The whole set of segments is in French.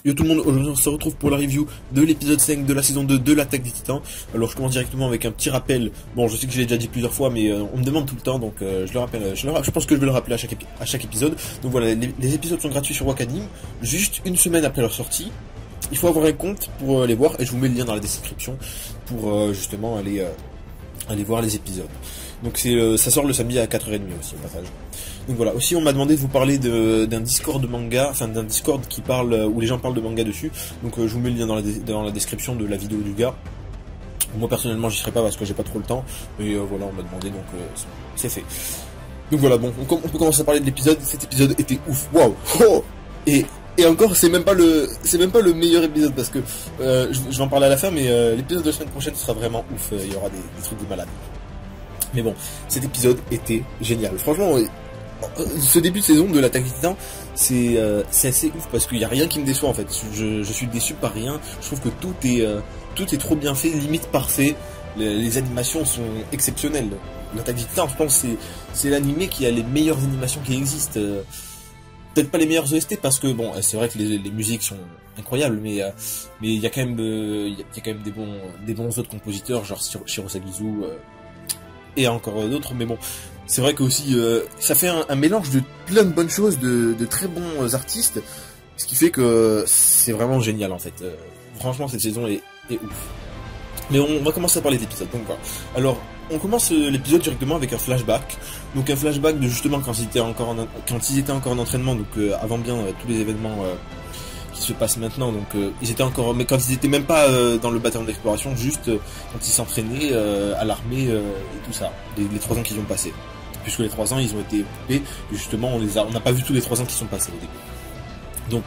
Yo tout le monde, aujourd'hui on se retrouve pour la review de l'épisode 5 de la saison 2 de l'Attaque des Titans. Alors je commence directement avec un petit rappel. Bon, je sais que je l'ai déjà dit plusieurs fois, mais on me demande tout le temps, donc je le rappelle. Je pense que je vais le rappeler à chaque épisode. Donc voilà, les épisodes sont gratuits sur Wakanim, juste une semaine après leur sortie. Il faut avoir un compte pour les voir, et je vous mets le lien dans la description pour justement aller voir les épisodes. Donc ça sort le samedi à 4h30 aussi au passage. Donc voilà, aussi on m'a demandé de vous parler d'un Discord de manga, enfin d'un Discord qui parle, où les gens parlent de manga dessus. Donc je vous mets le lien dans la description de la vidéo du gars. Moi personnellement j'y serai pas parce que j'ai pas trop le temps, mais voilà, on m'a demandé, donc c'est fait. Donc voilà, bon, on peut commencer à parler de l'épisode. Cet épisode était ouf, waouh, oh. Et encore, c'est même pas le meilleur épisode parce que je vais en parler à la fin, mais l'épisode de la semaine prochaine sera vraiment ouf. Il y aura des trucs de malade. Mais bon, cet épisode était génial. Franchement, ce début de saison de l'Attaque des Titans, c'est assez ouf parce qu'il y a rien qui me déçoit en fait. Je suis déçu par rien. Je trouve que tout est trop bien fait, limite parfait. Les animations sont exceptionnelles. L'Attaque des Titans, je pense, c'est l'animé qui a les meilleures animations qui existent. Peut-être pas les meilleures OST parce que bon, c'est vrai que les musiques sont incroyables, mais il y a quand même des bons autres compositeurs, genre Shiro Sagizu et encore d'autres, mais bon, c'est vrai que aussi ça fait un mélange de plein de bonnes choses, de très bons artistes, ce qui fait que c'est vraiment génial en fait. Franchement, cette saison est ouf. Mais on va commencer à parler d'épisodes, donc voilà. Alors, on commence l'épisode directement avec un flashback. Donc un flashback de justement quand ils étaient encore en entraînement, donc avant bien tous les événements qui se passent maintenant. Donc ils étaient encore, mais quand ils étaient même pas dans le bataillon d'exploration, juste quand ils s'entraînaient à l'armée et tout ça, les 3 ans qu'ils ont passé. Puisque les 3 ans ils ont été occupés, et justement on n'a pas vu tous les 3 ans qui sont passés au début.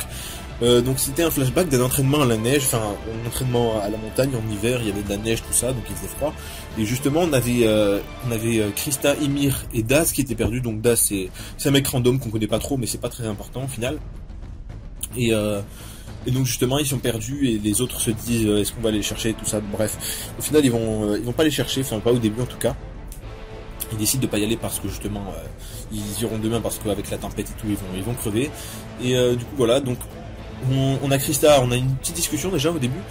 Donc c'était un flashback d'un entraînement à la neige, enfin un entraînement à la montagne en hiver, il y avait de la neige, tout ça, donc il faisait froid. Et justement on avait Krista, Ymir et Daz qui étaient perdus. Donc Daz c'est un mec random qu'on connaît pas trop, mais c'est pas très important au final. Et donc justement ils sont perdus et les autres se disent est-ce qu'on va aller les chercher, tout ça. Bref, au final ils vont pas les chercher, enfin pas au début en tout cas. Ils décident de pas y aller parce que justement ils iront demain parce qu'avec la tempête et tout ils vont crever. Et du coup voilà, donc on a Krista, on a une petite discussion déjà au début,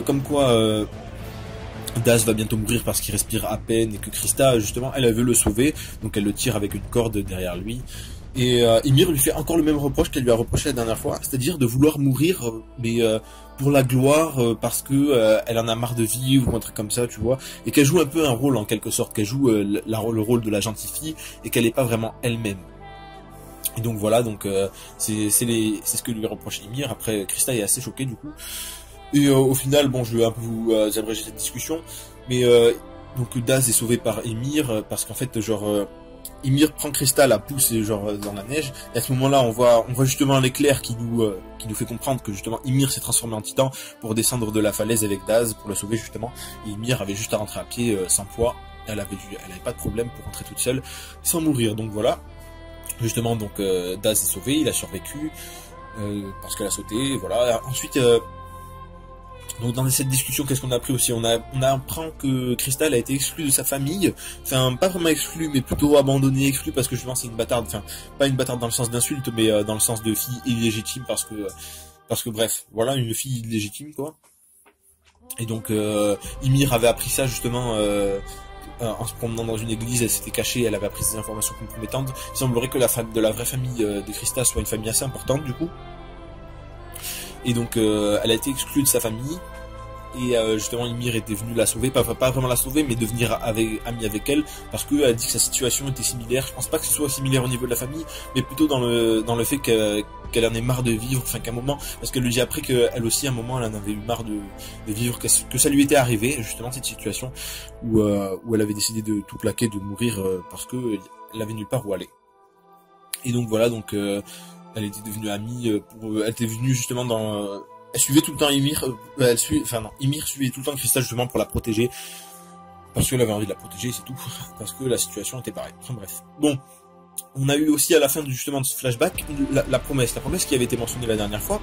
comme quoi Daz va bientôt mourir parce qu'il respire à peine, et que Krista justement elle veut le sauver, donc elle le tire avec une corde derrière lui. Et Ymir lui fait encore le même reproche qu'elle lui a reproché la dernière fois, c'est-à-dire de vouloir mourir, mais pour la gloire, parce que elle en a marre de vivre ou un truc comme ça, tu vois, et qu'elle joue un peu un rôle en quelque sorte, qu'elle joue le rôle de la gentille fille et qu'elle n'est pas vraiment elle-même. Et donc voilà, donc c'est ce que lui reproche Ymir. Après, Krista est assez choquée du coup. Et au final, bon, je vais un peu vous abréger cette discussion, mais donc Daz est sauvé par Ymir parce qu'en fait, genre Ymir prend Krista, la pousse genre dans la neige. Et à ce moment-là, on voit justement l'éclair qui nous fait comprendre que justement Ymir s'est transformé en titan pour descendre de la falaise avec Daz pour le sauver justement. Et Ymir avait juste à rentrer à pied sans poids. Elle avait pas de problème pour rentrer toute seule sans mourir. Donc voilà. Justement, donc Daz est sauvé, il a survécu parce qu'elle a sauté, voilà. Ensuite, donc dans cette discussion, qu'est-ce qu'on a appris aussi? On apprend que Krista a été exclue de sa famille, enfin pas vraiment exclue, mais plutôt abandonnée, exclue parce que je pense c'est une bâtarde, enfin pas une bâtarde dans le sens d'insulte, mais dans le sens de fille illégitime parce que bref, voilà, une fille illégitime quoi. Et donc Ymir avait appris ça justement. En se promenant dans une église, elle s'était cachée, elle avait appris des informations compromettantes. Il semblerait que la vraie famille de Krista soit une famille assez importante du coup. Et donc elle a été exclue de sa famille. Et justement Ymir était venu la sauver, pas vraiment la sauver, mais devenir amie avec elle, parce qu'elle dit que sa situation était similaire. Je pense pas que ce soit similaire au niveau de la famille, mais plutôt dans le fait qu'elle en ait marre de vivre, enfin qu'à un moment, parce qu'elle lui dit après qu'elle aussi à un moment elle en avait eu marre de vivre, que ça lui était arrivé, justement cette situation où elle avait décidé de tout plaquer, de mourir, parce que elle avait nulle part où aller. Et donc voilà, donc elle était devenue amie, elle était venue justement dans... Elle suivait tout le temps Ymir, Ymir suivait tout le temps Krista justement pour la protéger, parce qu'elle avait envie de la protéger, c'est tout, parce que la situation était pareille. Enfin bref. Bon, on a eu aussi à la fin justement de ce flashback la promesse qui avait été mentionnée la dernière fois.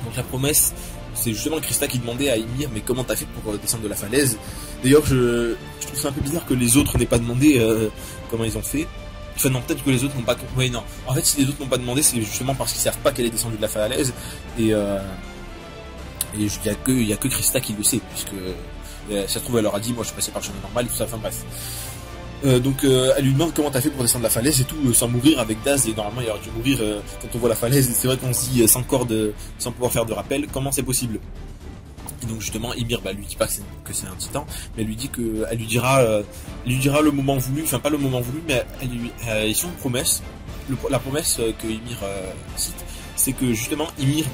Donc la promesse, c'est justement Krista qui demandait à Ymir, mais comment t'as fait pour descendre de la falaise? D'ailleurs, je trouve ça un peu bizarre que les autres n'aient pas demandé comment ils ont fait. Enfin non, peut-être que les autres n'ont pas... Oui, non. En fait, si les autres n'ont pas demandé, c'est justement parce qu'ils savent pas qu'elle est descendue de la falaise. Et il y a que Krista qui le sait, puisque ça se trouve, elle leur a dit, moi je suis passé par le chemin normal et tout ça, enfin bref. Donc elle lui demande comment t'as fait pour descendre la falaise et tout, sans mourir avec Daz, et normalement il aurait dû mourir quand on voit la falaise, et c'est vrai qu'on se dit sans corde, sans pouvoir faire de rappel, comment c'est possible? Et donc justement Ymir lui dit pas que c'est un titan, mais elle lui dira le moment voulu, enfin pas le moment voulu, mais ils sont une promesse, la promesse que Ymir cite, c'est que justement Ymir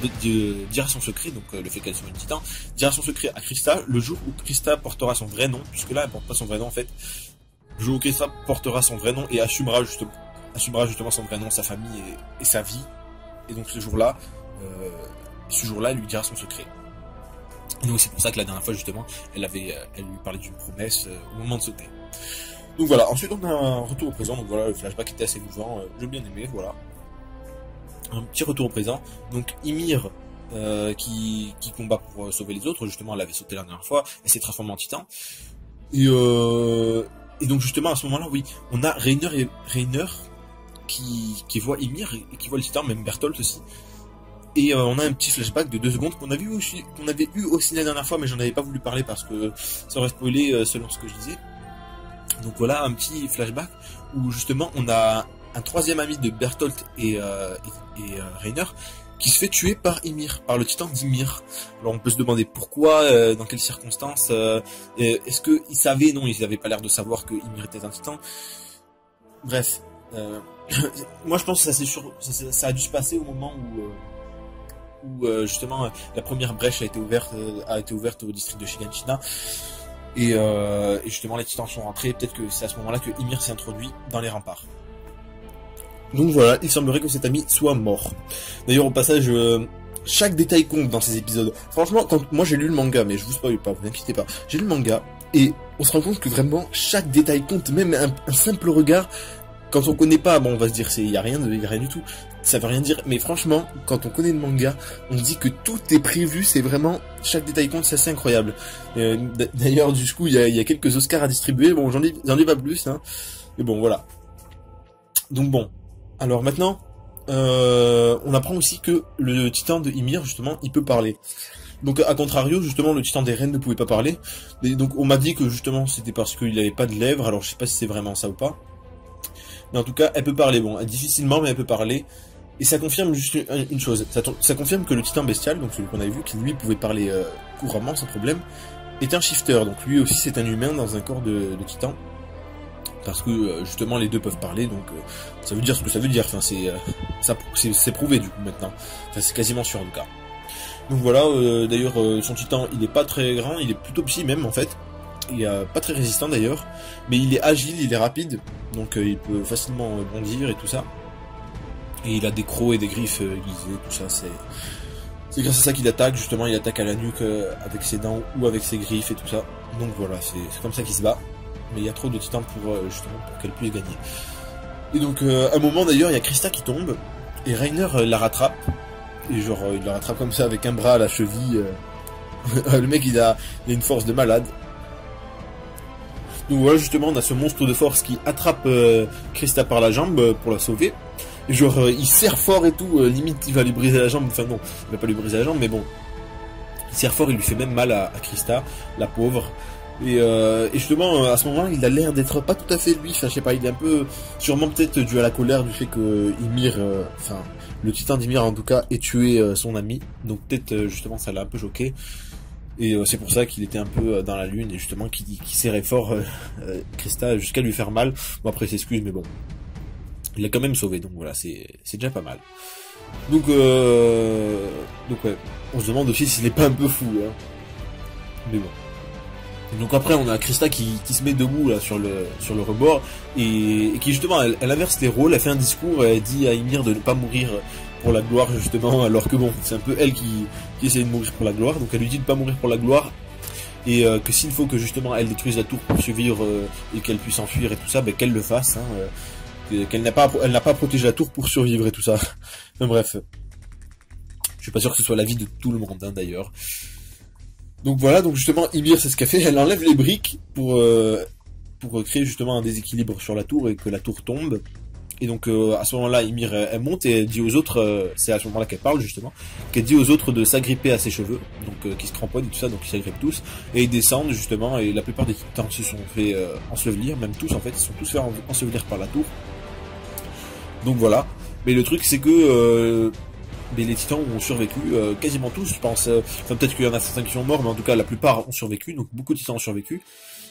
dira son secret, donc le fait qu'elle soit une titan, dira son secret à Krista le jour où Krista portera son vrai nom, puisque là elle porte pas son vrai nom en fait, le jour où Krista portera son vrai nom et assumera justement son vrai nom, sa famille et sa vie, et donc ce jour-là elle lui dira son secret. Et donc c'est pour ça que la dernière fois justement elle lui parlait d'une promesse au moment de sauter. Donc voilà, ensuite on a un retour au présent, donc voilà, le flashback était assez mouvant, j'ai bien aimé, voilà. Un petit retour au présent, donc Ymir qui combat pour sauver les autres, justement elle avait sauté la dernière fois, elle s'est transformée en titan, et donc justement à ce moment-là, oui, on a Reiner qui voit Ymir et qui voit le titan, même Bertolt aussi. Et on a un petit flashback de 2 secondes qu'on avait eu aussi la dernière fois, mais j'en avais pas voulu parler parce que ça aurait spoilé selon ce que je disais. Donc voilà un petit flashback où justement on a un troisième ami de Bertolt et Reiner qui se fait tuer par Ymir, par le titan d'Ymir. Alors on peut se demander pourquoi, dans quelles circonstances, est-ce qu'ils savaient? Non, ils n'avaient pas l'air de savoir que Ymir était un titan. Bref, moi je pense que ça a dû se passer au moment où justement la première brèche a été ouverte au district de Shiganshina, et justement les titans sont rentrés. Peut-être que c'est à ce moment-là que Ymir s'est introduit dans les remparts. Donc voilà, il semblerait que cet ami soit mort. D'ailleurs au passage, chaque détail compte dans ces épisodes. Franchement, quand moi j'ai lu le manga, mais je vous spoil pas, vous inquiétez pas, j'ai lu le manga et on se rend compte que vraiment chaque détail compte, même un simple regard. Quand on connaît pas, bon on va se dire il y a rien du tout, ça veut rien dire, mais franchement quand on connaît le manga, on se dit que tout est prévu, c'est vraiment chaque détail compte, c'est assez incroyable. D'ailleurs du coup il y a quelques Oscars à distribuer, bon j'en dis pas plus, hein, mais bon voilà. Donc bon, alors maintenant on apprend aussi que le titan de Ymir justement il peut parler. Donc à contrario justement le titan des reines ne pouvait pas parler, et donc on m'a dit que justement c'était parce qu'il avait pas de lèvres, alors je sais pas si c'est vraiment ça ou pas. Mais en tout cas, elle peut parler, bon, difficilement, mais elle peut parler. Et ça confirme juste une chose, ça confirme que le titan bestial, donc celui qu'on avait vu, qui lui pouvait parler couramment, sans problème, est un shifter. Donc lui aussi c'est un humain dans un corps de titan. Parce que justement les deux peuvent parler, donc ça veut dire ce que ça veut dire, enfin c'est prouvé du coup maintenant. Enfin c'est quasiment sûr en tout cas. Donc voilà, d'ailleurs son titan il est pas très grand, il est plutôt petit même en fait. Il est pas très résistant d'ailleurs, mais il est agile, il est rapide, donc il peut facilement bondir et tout ça. Et il a des crocs et des griffes aiguisées, tout ça, c'est grâce à ça qu'il attaque, justement il attaque à la nuque avec ses dents ou avec ses griffes et tout ça. Donc voilà, c'est comme ça qu'il se bat, mais il y a trop de titans justement pour qu'elle puisse gagner. Et donc à un moment d'ailleurs il y a Krista qui tombe, et Reiner la rattrape, et genre il la rattrape comme ça avec un bras à la cheville. Le mec il a une force de malade. Donc voilà, justement, on a ce monstre de force qui attrape Krista par la jambe pour la sauver. Et genre, il serre fort et tout, limite il va lui briser la jambe. Enfin non, il va pas lui briser la jambe, mais bon. Il serre fort, il lui fait même mal à Krista, la pauvre. Et justement, à ce moment-là, il a l'air d'être pas tout à fait lui. Enfin, je sais pas, il est un peu, sûrement peut-être dû à la colère du fait que Ymir, enfin, le titan d'Ymir en tout cas, ait tué son ami. Donc peut-être justement, ça l'a un peu choqué. Et c'est pour ça qu'il était un peu dans la lune et justement qu'il serrait fort Krista jusqu'à lui faire mal. Bon après il s'excuse mais bon. Il l'a quand même sauvé, donc voilà, c'est déjà pas mal. Donc ouais, on se demande aussi s'il est pas un peu fou, hein. Mais bon. Et donc après on a Krista qui se met debout là sur le rebord et qui justement elle inverse les rôles, elle fait un discours, elle dit à Ymir de ne pas mourir pour la gloire justement, alors que bon, c'est un peu elle qui essaie de mourir pour la gloire, donc elle lui dit de pas mourir pour la gloire, et que s'il faut que justement elle détruise la tour pour survivre et qu'elle puisse enfuir et tout ça, ben qu'elle le fasse, hein, elle n'a pas protégé la tour pour survivre et tout ça. Enfin, bref, je suis pas sûr que ce soit l'avis de tout le monde, hein, d'ailleurs. Donc voilà, donc justement Ymir c'est ce qu'elle fait, elle enlève les briques pour créer justement un déséquilibre sur la tour et que la tour tombe. Et donc à ce moment-là, Ymir elle monte et elle dit aux autres, c'est à ce moment-là qu'elle parle justement, qu'elle dit aux autres de s'agripper à ses cheveux, donc qui se cramponnent et tout ça, donc ils s'agrippent tous, et ils descendent justement, et la plupart des titans se sont fait ensevelir, même tous en fait, ils se sont tous fait ensevelir par la tour. Donc voilà. Mais le truc c'est que mais les titans ont survécu, quasiment tous je pense, enfin peut-être qu'il y en a certains qui sont morts, mais en tout cas la plupart ont survécu, donc beaucoup de titans ont survécu,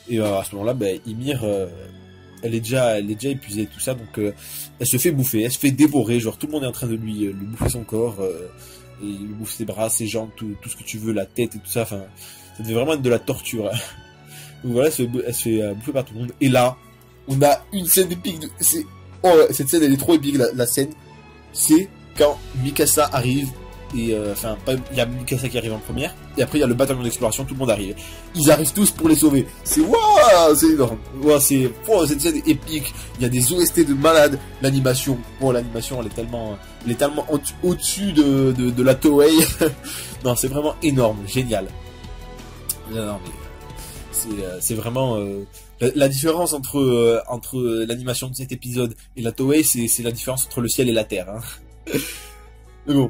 et à ce moment-là, Ymir elle est déjà épuisée et tout ça, donc elle se fait bouffer, elle se fait dévorer, genre tout le monde est en train de lui bouffer son corps, et il lui bouffe ses bras, ses jambes, tout ce que tu veux, la tête et tout ça, enfin, ça devait vraiment être de la torture. Donc voilà, elle se fait bouffer par tout le monde, et là, on a une scène épique, cette scène elle est trop épique, la scène, c'est quand Mikasa arrive, et enfin, il y a Mikasa qui arrive en première, et après il y a le bataillon d'exploration, tout le monde arrive. Ils arrivent tous pour les sauver. C'est waouh, c'est énorme. Wow, cette scène est épique. Il y a des OST de malade. L'animation, l'animation elle est tellement au-dessus de la Toei. Non, c'est vraiment énorme, génial. Non, mais c'est vraiment la différence entre l'animation de cet épisode et la Toei, c'est la différence entre le ciel et la terre. Hein. Mais bon.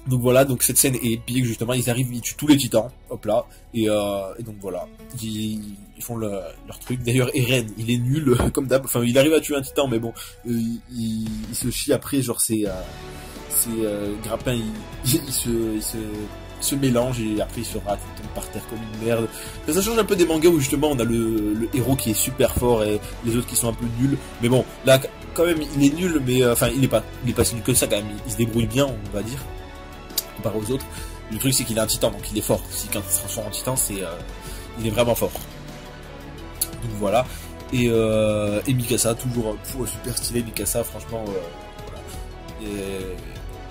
Donc voilà, donc cette scène est épique justement, ils arrivent, ils tuent tous les titans, hop là, et donc voilà, ils font leur truc. D'ailleurs Eren, il est nul comme d'hab, enfin il arrive à tuer un titan, mais bon, il se chie après, genre ses grappins, il se mélange et après il se rate, il tombe par terre comme une merde. Ça change un peu des mangas où justement on a le héros qui est super fort et les autres qui sont un peu nuls, mais bon, là quand même il est nul, mais enfin il est pas si nul que ça quand même, il se débrouille bien, on va dire. Comparé aux autres, le truc c'est qu'il est un titan, donc il est fort. Si quand il se transforme en titan, il est vraiment fort. Donc voilà. Et Mikasa, toujours super stylé Mikasa, franchement. Voilà. Et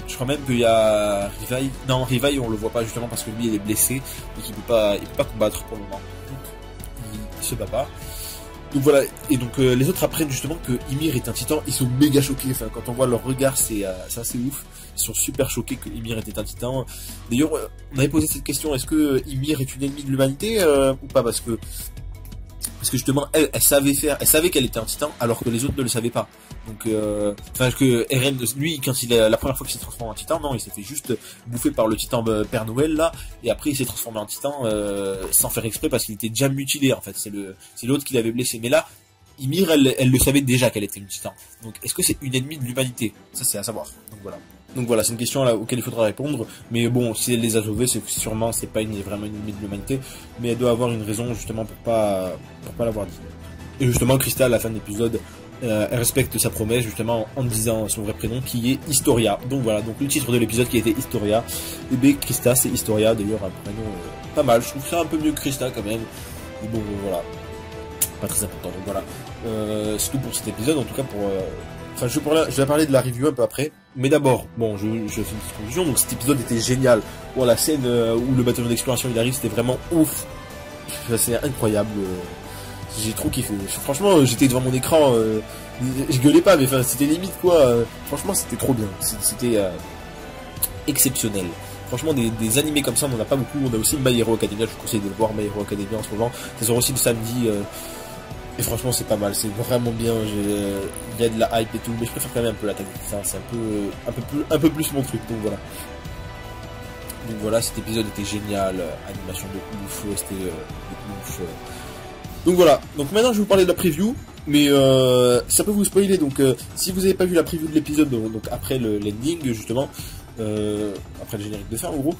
je crois même qu'il y a Rivai. Non, Rivai on le voit pas justement parce que lui il est blessé, donc il peut pas combattre pour le moment. Il se bat pas. Donc voilà, et donc les autres apprennent justement que Ymir est un titan, ils sont méga choqués, enfin quand on voit leur regard c'est assez ouf, ils sont super choqués que Ymir était un titan. D'ailleurs on avait posé cette question, est-ce que Ymir est une ennemie de l'humanité ou pas, parce que justement elle savait qu'elle était un titan alors que les autres ne le savaient pas. Donc enfin que Eren, lui quand la première fois qu'il s'est transformé en titan, non, il s'est fait juste bouffer par le titan Père Noël là, et après il s'est transformé en titan sans faire exprès parce qu'il était déjà mutilé en fait, c'est l'autre qui l'avait blessé. Mais là Ymir elle le savait déjà qu'elle était une titan. Donc est-ce que c'est une ennemie de l'humanité? Ça c'est à savoir. Donc voilà, c'est une question là auquel il faudra répondre. Mais bon, si elle les a sauvés, c'est sûrement c'est pas vraiment une ennemie de l'humanité, mais elle doit avoir une raison justement pour pas l'avoir dit. Et justement Krista à la fin de l'épisode, elle respecte sa promesse justement en disant son vrai prénom qui est Historia. Donc voilà, donc le titre de l'épisode qui était Historia, et bien Krista c'est Historia, d'ailleurs un prénom pas mal, je trouve ça un peu mieux que Krista quand même. Mais bon voilà, pas très important. Donc voilà, c'est tout pour cet épisode, en tout cas pour enfin je vais parler de la review un peu après, mais d'abord bon je fais une petite conclusion. Donc cet épisode était génial. Bon, la scène où le bataillon d'exploration il arrive, c'était vraiment ouf, c'est incroyable. J'ai trop kiffé. Franchement, j'étais devant mon écran, je gueulais pas, mais enfin, c'était limite quoi. Franchement, c'était trop bien. C'était exceptionnel. Franchement, des animés comme ça, on en a pas beaucoup. On a aussi My Hero Academia. Je vous conseille de le voir, My Hero Academia en ce moment. Ça sort aussi le samedi. Et franchement, c'est pas mal. C'est vraiment bien. Il y a de la hype et tout, mais je préfère quand même un peu la tactique. C'est un peu plus mon truc. Donc voilà, cet épisode était génial. Animation de ouf, c'était de ouf. Donc voilà, donc maintenant je vais vous parler de la preview, mais ça peut vous spoiler, donc si vous n'avez pas vu la preview de l'épisode, donc après l'ending justement, après le générique de fin en gros,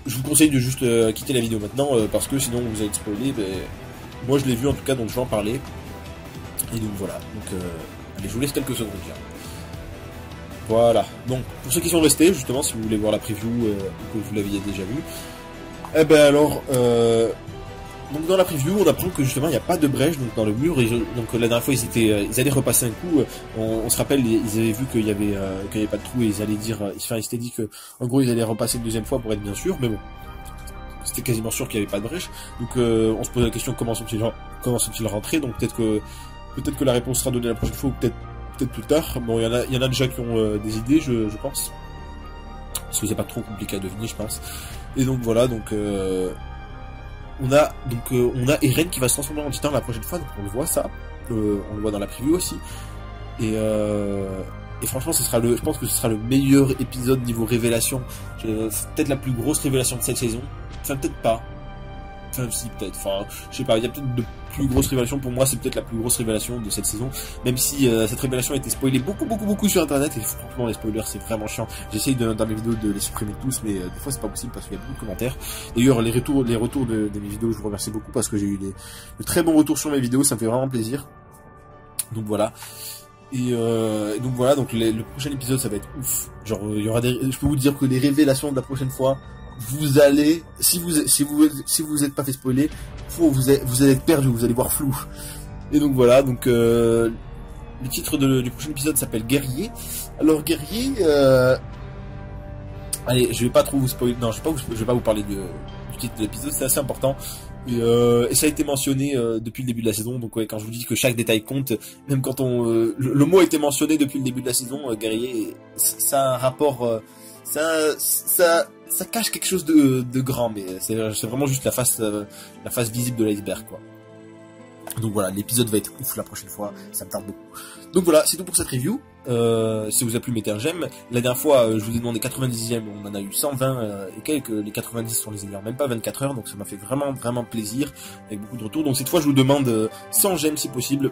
je vous conseille de juste quitter la vidéo maintenant, parce que sinon vous allez être spoilé. Moi je l'ai vu en tout cas, donc je vais en parler, et donc voilà, donc allez, je vous laisse quelques secondes déjà. Voilà, donc pour ceux qui sont restés justement, si vous voulez voir la preview, ou que vous l'aviez déjà vu, eh ben alors... donc dans la preview, on apprend que justement il n'y a pas de brèche donc dans le mur. Et donc la dernière fois ils allaient repasser un coup. On se rappelle, ils avaient vu qu'il y avait pas de trou et ils allaient dire, enfin ils s'étaient dit que en gros ils allaient repasser une deuxième fois pour être bien sûr. Mais bon, c'était quasiment sûr qu'il n'y avait pas de brèche. Donc on se pose la question, comment sont-ils rentrés? Donc peut-être que la réponse sera donnée la prochaine fois ou peut-être plus tard. Bon, il y en a déjà qui ont des idées, je pense, parce que c'est pas trop compliqué à deviner, je pense. Et donc voilà, donc on a Eren qui va se transformer en titan la prochaine fois, donc on le voit ça, on le voit dans la preview aussi. Et franchement, je pense que ce sera le meilleur épisode niveau révélation. C'est peut-être la plus grosse révélation de cette saison. Enfin, peut-être pas. Enfin, si, peut-être. Enfin, je sais pas. Il y a peut-être de plus grosses révélations. Pour moi, c'est peut-être la plus grosse révélation de cette saison. Même si cette révélation a été spoilée beaucoup sur Internet. Et franchement, les spoilers, c'est vraiment chiant. J'essaye dans mes vidéos de les supprimer tous, mais des fois, c'est pas possible parce qu'il y a beaucoup de commentaires. D'ailleurs, les retours de mes vidéos, je vous remercie beaucoup parce que j'ai eu de très bons retours sur mes vidéos. Ça me fait vraiment plaisir. Donc voilà. Et donc voilà, donc le prochain épisode ça va être ouf. Genre il y aura je peux vous dire que les révélations de la prochaine fois, vous allez, si vous êtes pas fait spoiler, vous allez être perdu, vous allez voir flou. Et donc voilà, donc le titre du prochain épisode s'appelle Guerrier. Alors Guerrier, allez, je vais pas trop vous spoiler, non, je vais pas vous parler du titre de l'épisode, c'est assez important. Et ça a été mentionné depuis le début de la saison, donc ouais, quand je vous dis que chaque détail compte, même quand le mot a été mentionné depuis le début de la saison, guerrier, ça a un rapport, ça cache quelque chose de grand, mais c'est vraiment juste la face visible de l'iceberg, quoi. Donc voilà, l'épisode va être ouf la prochaine fois, ça me tarde beaucoup. Donc voilà, c'est tout pour cette review. Si ça vous a plu, mettez un j'aime. La dernière fois, je vous ai demandé 90e, on en a eu 120 et quelques. Les 90 sont les meilleurs, même pas 24 heures, donc ça m'a fait vraiment plaisir, avec beaucoup de retours. Donc cette fois, je vous demande 100 j'aime si possible.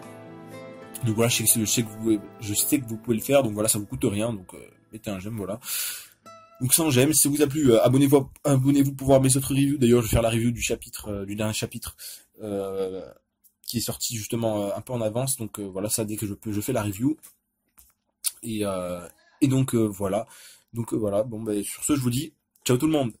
Donc voilà, je sais que vous pouvez le faire, donc voilà, ça vous coûte rien, donc mettez un j'aime, voilà. Donc 100 j'aime, si ça vous a plu, abonnez-vous pour voir mes autres reviews. D'ailleurs, je vais faire la review du dernier chapitre. Qui est sorti justement un peu en avance, donc voilà, ça dès que je fais la review. Et donc voilà. Donc voilà, bon ben sur ce je vous dis ciao tout le monde.